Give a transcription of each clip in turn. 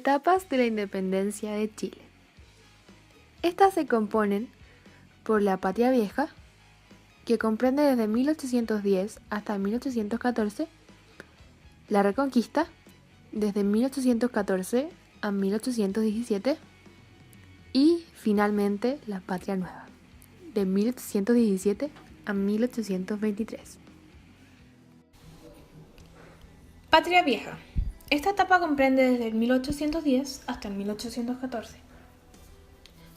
Etapas de la independencia de Chile. Estas se componen por la Patria Vieja, que comprende desde 1810 hasta 1814, la Reconquista, desde 1814 a 1817, y finalmente la Patria Nueva, de 1817 a 1823. Patria Vieja. Esta etapa comprende desde el 1810 hasta el 1814.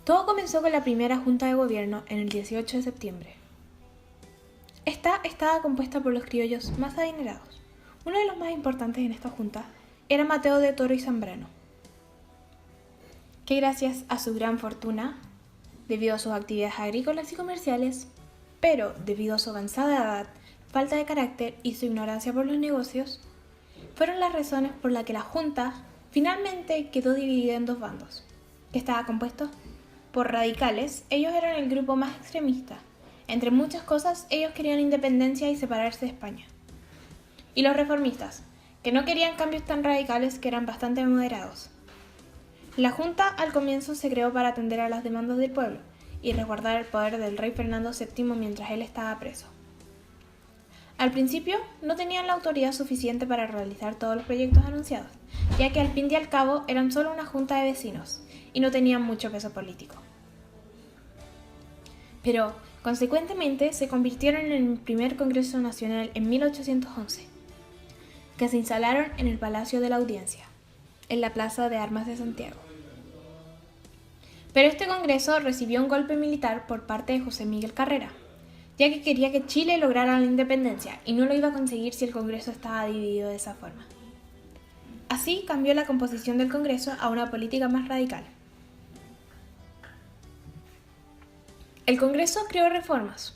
Todo comenzó con la primera Junta de Gobierno en el 18 de septiembre. Esta estaba compuesta por los criollos más adinerados. Uno de los más importantes en esta junta era Mateo de Toro y Zambrano, que gracias a su gran fortuna, debido a sus actividades agrícolas y comerciales, pero debido a su avanzada edad, falta de carácter y su ignorancia por los negocios, fueron las razones por las que la Junta finalmente quedó dividida en dos bandos, que estaba compuesto por radicales. Ellos eran el grupo más extremista. Entre muchas cosas, ellos querían independencia y separarse de España. Y los reformistas, que no querían cambios tan radicales, que eran bastante moderados. La Junta al comienzo se creó para atender a las demandas del pueblo y resguardar el poder del rey Fernando VII mientras él estaba preso. Al principio no tenían la autoridad suficiente para realizar todos los proyectos anunciados, ya que al fin y al cabo eran solo una junta de vecinos y no tenían mucho peso político. Pero, consecuentemente, se convirtieron en el primer Congreso Nacional en 1811, que se instalaron en el Palacio de la Audiencia, en la Plaza de Armas de Santiago. Pero este Congreso recibió un golpe militar por parte de José Miguel Carrera, ya que quería que Chile lograra la independencia y no lo iba a conseguir si el Congreso estaba dividido de esa forma. Así cambió la composición del Congreso a una política más radical. El Congreso creó reformas,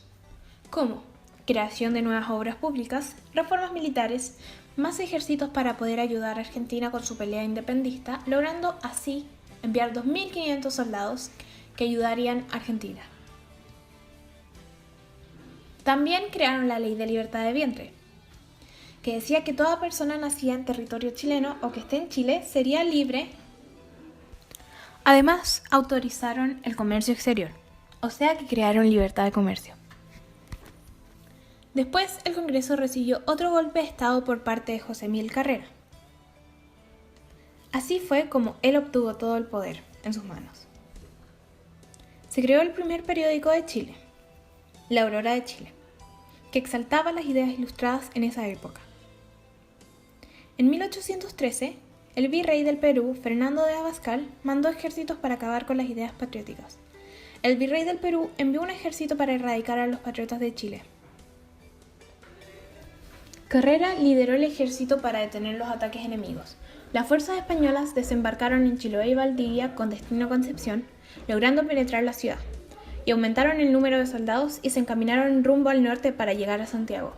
como creación de nuevas obras públicas, reformas militares, más ejércitos para poder ayudar a Argentina con su pelea independentista, logrando así enviar 2.500 soldados que ayudarían a Argentina. También crearon la Ley de Libertad de Vientre, que decía que toda persona nacida en territorio chileno o que esté en Chile sería libre. Además, autorizaron el comercio exterior, o sea que crearon libertad de comercio. Después, el Congreso recibió otro golpe de Estado por parte de José Miguel Carrera. Así fue como él obtuvo todo el poder en sus manos. Se creó el primer periódico de Chile, La Aurora de Chile, que exaltaba las ideas ilustradas en esa época. En 1813, el virrey del Perú, Fernando de Abascal, mandó ejércitos para acabar con las ideas patrióticas. El virrey del Perú envió un ejército para erradicar a los patriotas de Chile. Carrera lideró el ejército para detener los ataques enemigos. Las fuerzas españolas desembarcaron en Chiloé y Valdivia con destino a Concepción, logrando penetrar la ciudad, y aumentaron el número de soldados y se encaminaron rumbo al norte para llegar a Santiago.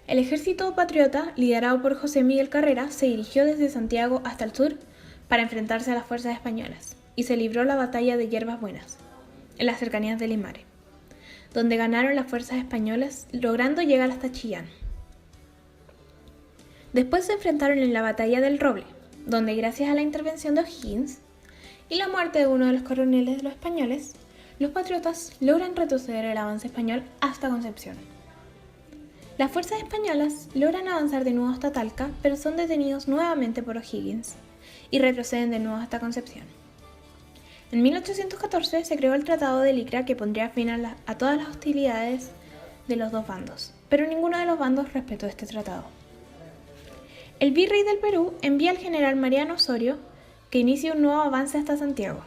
El ejército patriota, liderado por José Miguel Carrera, se dirigió desde Santiago hasta el sur para enfrentarse a las fuerzas españolas, y se libró la batalla de Yerbas Buenas, en las cercanías de Limares, donde ganaron las fuerzas españolas, logrando llegar hasta Chillán. Después se enfrentaron en la batalla del Roble, donde gracias a la intervención de O'Higgins y la muerte de uno de los coroneles de los españoles, los patriotas logran retroceder el avance español hasta Concepción. Las fuerzas españolas logran avanzar de nuevo hasta Talca, pero son detenidos nuevamente por O'Higgins y retroceden de nuevo hasta Concepción. En 1814 se creó el Tratado de Licra, que pondría fin a todas las hostilidades de los dos bandos, pero ninguno de los bandos respetó este tratado. El virrey del Perú envía al general Mariano Osorio, que inicia un nuevo avance hasta Santiago.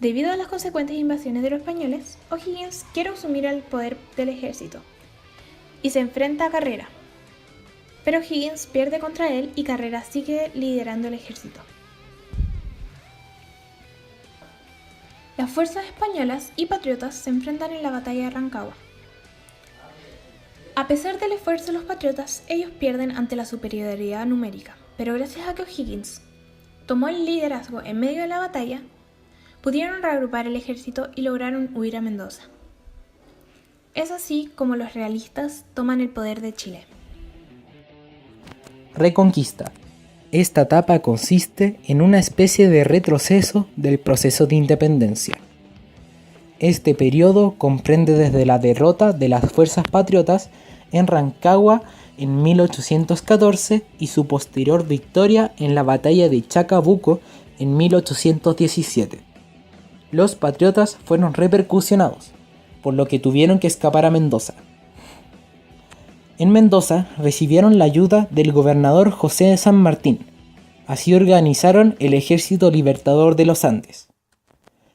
Debido a las consecuentes invasiones de los españoles, O'Higgins quiere asumir el poder del ejército y se enfrenta a Carrera, pero O'Higgins pierde contra él y Carrera sigue liderando el ejército. Las fuerzas españolas y patriotas se enfrentan en la batalla de Rancagua. A pesar del esfuerzo de los patriotas, ellos pierden ante la superioridad numérica, pero gracias a que O'Higgins tomó el liderazgo en medio de la batalla, pudieron reagrupar el ejército y lograron huir a Mendoza. Es así como los realistas toman el poder de Chile. Reconquista. Esta etapa consiste en una especie de retroceso del proceso de independencia. Este periodo comprende desde la derrota de las fuerzas patriotas en Rancagua en 1814 y su posterior victoria en la batalla de Chacabuco en 1817. Los patriotas fueron repercusionados, por lo que tuvieron que escapar a Mendoza. En Mendoza recibieron la ayuda del gobernador José de San Martín. Así organizaron el Ejército Libertador de los Andes.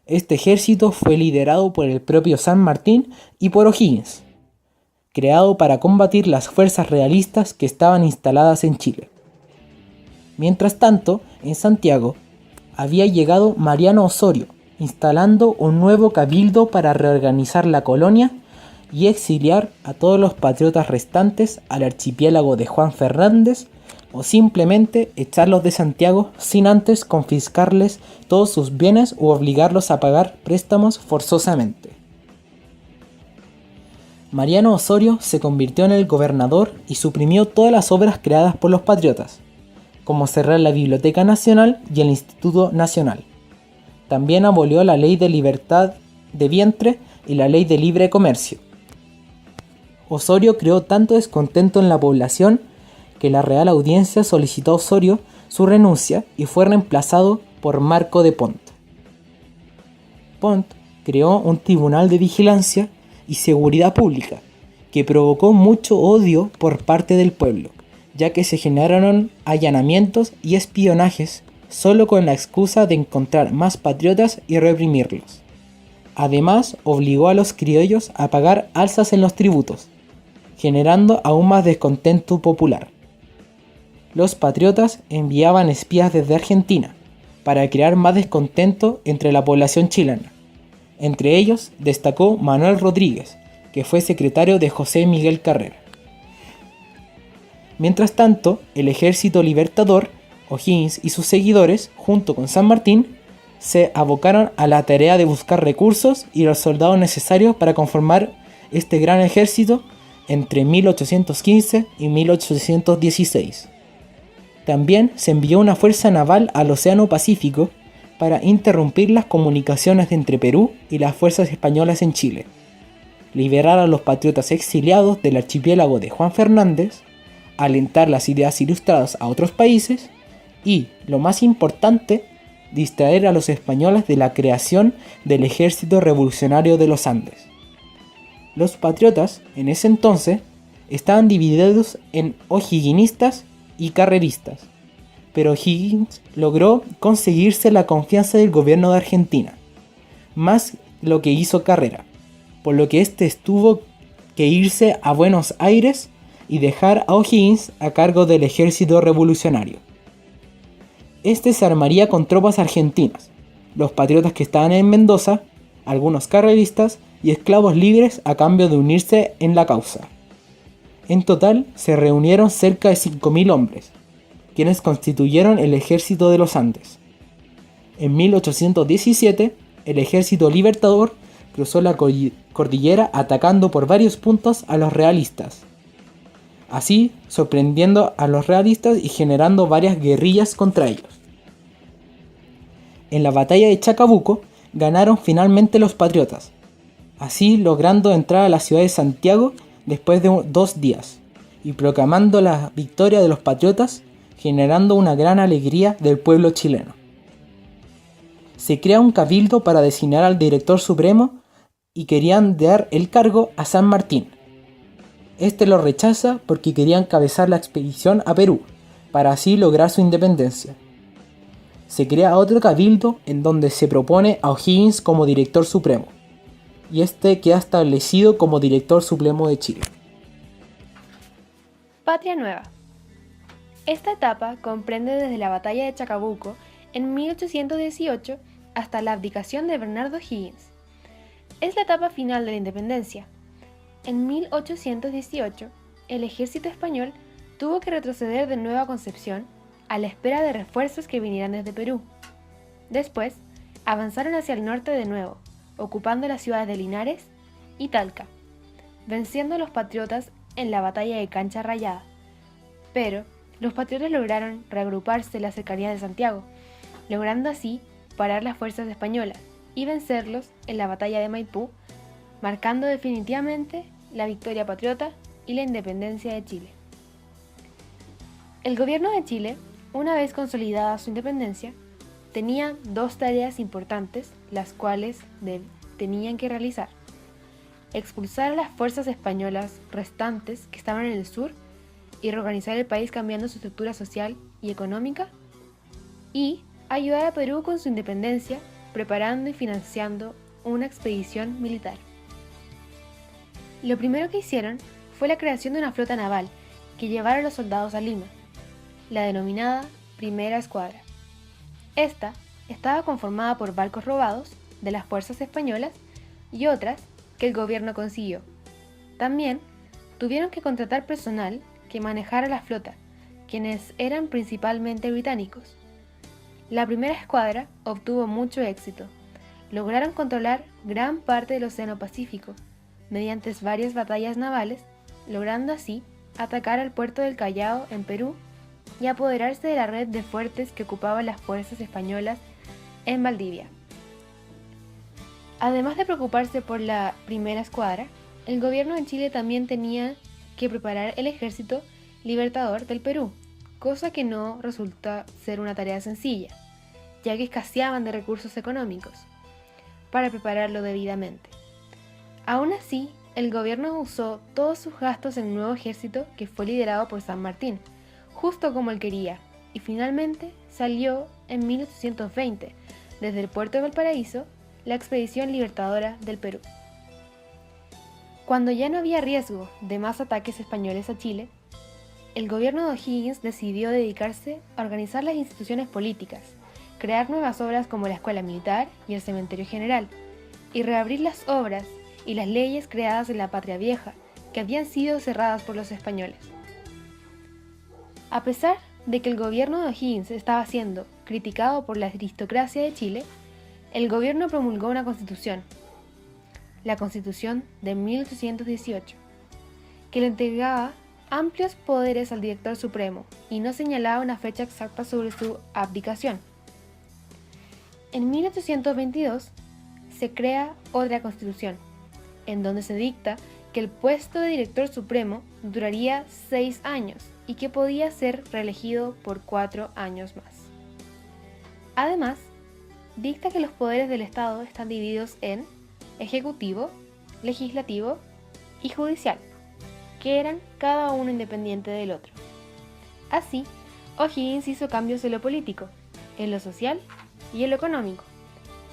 Este ejército fue liderado por el propio San Martín y por O'Higgins, creado para combatir las fuerzas realistas que estaban instaladas en Chile. Mientras tanto, en Santiago, había llegado Mariano Osorio, instalando un nuevo cabildo para reorganizar la colonia y exiliar a todos los patriotas restantes al archipiélago de Juan Fernández o simplemente echarlos de Santiago sin antes confiscarles todos sus bienes u obligarlos a pagar préstamos forzosamente. Mariano Osorio se convirtió en el gobernador y suprimió todas las obras creadas por los patriotas, como cerrar la Biblioteca Nacional y el Instituto Nacional. También abolió la Ley de Libertad de Vientre y la Ley de Libre Comercio. Osorio creó tanto descontento en la población que la Real Audiencia solicitó a Osorio su renuncia y fue reemplazado por Marco de Pont. Pont creó un tribunal de vigilancia y seguridad pública que provocó mucho odio por parte del pueblo, ya que se generaron allanamientos y espionajes solo con la excusa de encontrar más patriotas y reprimirlos. Además, obligó a los criollos a pagar alzas en los tributos, generando aún más descontento popular. Los patriotas enviaban espías desde Argentina para crear más descontento entre la población chilena. Entre ellos destacó Manuel Rodríguez, que fue secretario de José Miguel Carrera. Mientras tanto, el Ejército Libertador, O'Higgins y sus seguidores, junto con San Martín, se abocaron a la tarea de buscar recursos y los soldados necesarios para conformar este gran ejército entre 1815 y 1816. También se envió una fuerza naval al Océano Pacífico para interrumpir las comunicaciones entre Perú y las fuerzas españolas en Chile, liberar a los patriotas exiliados del archipiélago de Juan Fernández, alentar las ideas ilustradas a otros países y, lo más importante, distraer a los españoles de la creación del Ejército Revolucionario de los Andes. Los patriotas, en ese entonces, estaban divididos en o'higginistas y carreristas, pero O'Higgins logró conseguirse la confianza del gobierno de Argentina, más lo que hizo Carrera, por lo que este tuvo que irse a Buenos Aires y dejar a O'Higgins a cargo del ejército revolucionario. Este se armaría con tropas argentinas, los patriotas que estaban en Mendoza, algunos carreristas y esclavos libres a cambio de unirse en la causa. En total se reunieron cerca de 5.000 hombres, quienes constituyeron el Ejército de los Andes. En 1817, el Ejército Libertador cruzó la cordillera atacando por varios puntos a los realistas, así sorprendiendo a los realistas y generando varias guerrillas contra ellos. En la batalla de Chacabuco ganaron finalmente los patriotas, así logrando entrar a la ciudad de Santiago después de 2 días y proclamando la victoria de los patriotas, generando una gran alegría del pueblo chileno. Se crea un cabildo para designar al director supremo y querían dar el cargo a San Martín. Este lo rechaza porque quería encabezar la expedición a Perú, para así lograr su independencia. Se crea otro cabildo en donde se propone a O'Higgins como director supremo, y este queda establecido como director supremo de Chile. Patria Nueva. Esta etapa comprende desde la batalla de Chacabuco en 1818 hasta la abdicación de Bernardo O'Higgins. Es la etapa final de la independencia. En 1818, el ejército español tuvo que retroceder de Nueva Concepción a la espera de refuerzos que vinieran desde Perú. Después, avanzaron hacia el norte de nuevo, ocupando las ciudades de Linares y Talca, venciendo a los patriotas en la batalla de Cancha Rayada. Pero, los patriotas lograron reagruparse en la cercanía de Santiago, logrando así parar las fuerzas españolas y vencerlos en la batalla de Maipú, marcando definitivamente la victoria patriota y la independencia de Chile. El gobierno de Chile, una vez consolidada su independencia, tenía dos tareas importantes, las cuales tenían que realizar: expulsar a las fuerzas españolas restantes que estaban en el sur y reorganizar el país cambiando su estructura social y económica, y ayudar a Perú con su independencia, preparando y financiando una expedición militar. Lo primero que hicieron fue la creación de una flota naval que llevara a los soldados a Lima, la denominada Primera Escuadra. Esta estaba conformada por barcos robados de las fuerzas españolas y otras que el gobierno consiguió. También tuvieron que contratar personal que manejara la flota, quienes eran principalmente británicos. La Primera Escuadra obtuvo mucho éxito. Lograron controlar gran parte del Océano Pacífico mediante varias batallas navales, logrando así atacar al puerto del Callao en Perú y apoderarse de la red de fuertes que ocupaban las fuerzas españolas en Valdivia. Además de preocuparse por la Primera Escuadra, el gobierno de Chile también tenía que preparar el ejército libertador del Perú, cosa que no resulta ser una tarea sencilla, ya que escaseaban de recursos económicos para prepararlo debidamente. Aún así, el gobierno usó todos sus gastos en un nuevo ejército que fue liderado por San Martín, justo como él quería, y finalmente salió en 1820, desde el puerto de Valparaíso, la expedición libertadora del Perú. Cuando ya no había riesgo de más ataques españoles a Chile, el gobierno de O'Higgins decidió dedicarse a organizar las instituciones políticas, crear nuevas obras como la Escuela Militar y el Cementerio General, y reabrir las obras y las leyes creadas en la Patria Vieja, que habían sido cerradas por los españoles. A pesar de que el gobierno de O'Higgins estaba siendo criticado por la aristocracia de Chile, el gobierno promulgó una constitución, la Constitución de 1818, que le entregaba amplios poderes al director supremo y no señalaba una fecha exacta sobre su abdicación. En 1822 se crea otra constitución, en donde se dicta que el puesto de director supremo duraría 6 años y que podía ser reelegido por 4 años más. Además, dicta que los poderes del Estado están divididos en ejecutivo, legislativo y judicial, que eran cada uno independiente del otro. Así, O'Higgins hizo cambios en lo político, en lo social y en lo económico,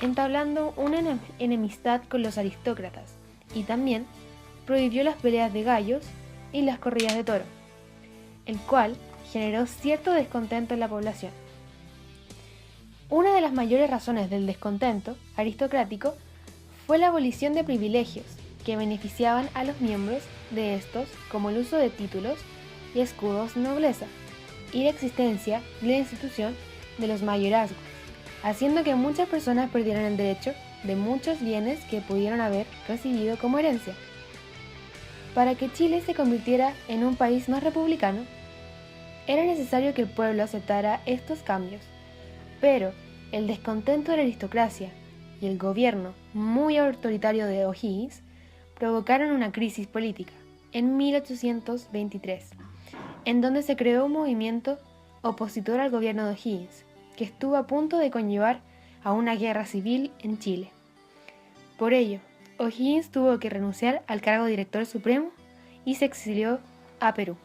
entablando una enemistad con los aristócratas, y también prohibió las peleas de gallos y las corridas de toro, el cual generó cierto descontento en la población. Una de las mayores razones del descontento aristocrático fue la abolición de privilegios que beneficiaban a los miembros de estos, como el uso de títulos y escudos de nobleza, y la existencia de la institución de los mayorazgos, haciendo que muchas personas perdieran el derecho de muchos bienes que pudieron haber recibido como herencia. Para que Chile se convirtiera en un país más republicano, era necesario que el pueblo aceptara estos cambios, pero el descontento de la aristocracia y el gobierno muy autoritario de O'Higgins provocaron una crisis política en 1823, en donde se creó un movimiento opositor al gobierno de O'Higgins, que estuvo a punto de conllevar a una guerra civil en Chile. Por ello, O'Higgins tuvo que renunciar al cargo de director supremo y se exilió a Perú.